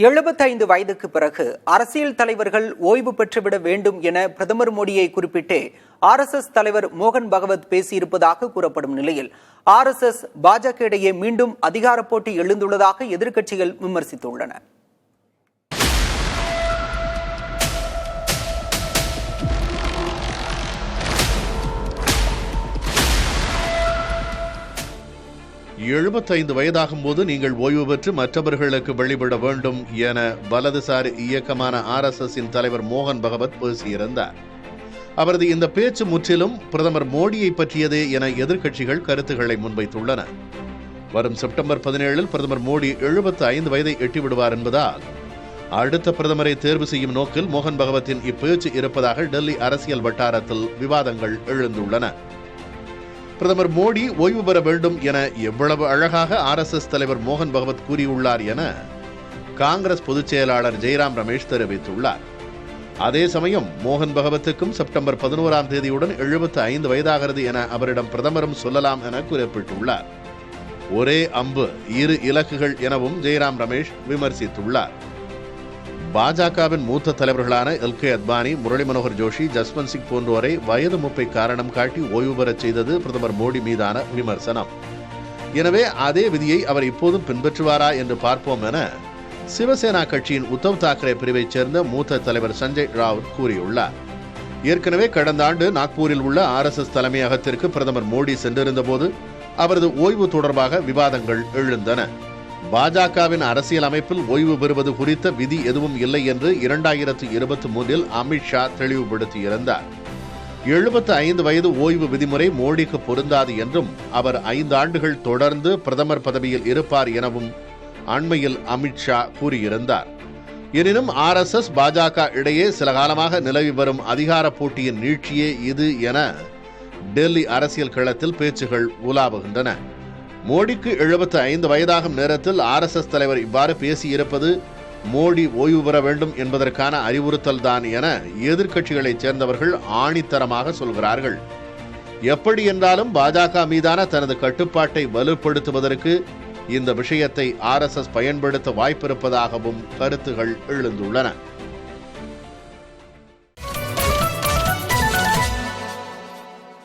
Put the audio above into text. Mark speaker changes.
Speaker 1: 75 வயதுக்கு பிறகு அரசியல் தலைவர்கள் ஓய்வு பெற்றுவிட வேண்டும் என பிரதமர் மோடியை குறிப்பிட்டு RSS தலைவர் மோகன் பகவத் பேசியிருப்பதாக கூறப்படும் நிலையில் RSS பாஜக இடையே மீண்டும் அதிகார போட்டி எழுந்துள்ளதாக எதிர்க்கட்சிகள் விமர்சித்துள்ளன.
Speaker 2: வயதாகும் போது நீங்கள் ஓய்வு பெற்று மற்றவர்களுக்கு வெளிவிட வேண்டும் என வலதுசாரி இயக்கமான RSSின் தலைவர் மோகன் பகவத் பேசியிருந்தார். அவரது இந்த பேச்சு முற்றிலும் பிரதமர் மோடியை பற்றியதே என எதிர்க்கட்சிகள் கருத்துக்களை முன்வைத்துள்ளன. வரும் செப்டம்பர் 17 பிரதமர் மோடி 75 வயதை எட்டிவிடுவார் என்பதால் அடுத்த பிரதமரை தேர்வு செய்யும் நோக்கில் மோகன் பகவத்தின் இப்பேச்சு இருப்பதாக டெல்லி அரசியல் வட்டாரத்தில் விவாதங்கள் எழுந்துள்ளன. பிரதமர் மோடி ஓய்வு பெற வேண்டும் என எவ்வளவு அழகாக RSS தலைவர் மோகன் பகவத் கூறியுள்ளார் என காங்கிரஸ் பொதுச் செயலாளர் ஜெய்ராம் ரமேஷ் தெரிவித்துள்ளார். அதே சமயம் மோகன் பகவத்துக்கும் செப்டம்பர் 11ஆம் தேதியுடன் 75 வயதாகிறது என அவரிடம் பிரதமரும் சொல்லலாம் என குறிப்பிட்டுள்ளார். ஒரே அம்பு இரு இலக்குகள் எனவும் ஜெய்ராம் ரமேஷ் விமர்சித்துள்ளார். பாஜகவின் மூத்த தலைவர்களான LK அத்வானி, முரளி மனோகர் ஜோஷி, ஜஸ்வந்த் சிங் போன்றோரை வயது மூப்பை காரணம் காட்டி ஓய்வு பெறச் செய்தது பிரதமர் மோடி மீதான விமர்சனம். எனவே அதே விதியை அவர் இப்போதும் பின்பற்றுவாரா என்று பார்ப்போம் என சிவசேனா கட்சியின் உத்தவ் தாக்கரே பிரிவைச் சேர்ந்த மூத்த தலைவர் சஞ்சய் ராவுத் கூறியுள்ளார். ஏற்கனவே கடந்த ஆண்டு நாக்பூரில் உள்ள RSS தலைமையகத்திற்கு பிரதமர் மோடி சென்றிருந்த போது அவரது ஓய்வு தொடர்பாக விவாதங்கள் எழுந்தன. பாஜகவின் அரசியல் அமைப்பில் ஓய்வு பெறுவது குறித்த விதி எதுவும் இல்லை என்று 2023 அமித்ஷா தெளிவுபடுத்தியிருந்தார். 75 வயது ஓய்வு விதிமுறை மோடிக்கு பொருந்தாது என்றும் அவர் 5 ஆண்டுகள் தொடர்ந்து பிரதமர் பதவியில் இருப்பார் எனவும் அண்மையில் அமித்ஷா கூறியிருந்தார். எனினும் RSS பாஜக இடையே சில காலமாக நிலவி வரும் அதிகார போட்டியின் நீட்சியே இது என டெல்லி அரசியல் களத்தில் பேச்சுகள் உலாவுகின்றன. மோடிக்கு 75 வயதாகும் நேரத்தில் RSS தலைவர் இவ்வாறு பேசியிருப்பது மோடி ஓய்வு பெற வேண்டும் என்பதற்கான அறிவுறுத்தல் தான் என எதிர்க்கட்சிகளைச் சேர்ந்தவர்கள் ஆணித்தரமாக சொல்கிறார்கள். எப்படி என்றாலும் பாஜக மீதான தனது கட்டுப்பாட்டை வலுப்படுத்துவதற்கு இந்த விஷயத்தை RSS பயன்படுத்த வாய்ப்பிருப்பதாகவும் கருத்துகள் எழுந்துள்ளன.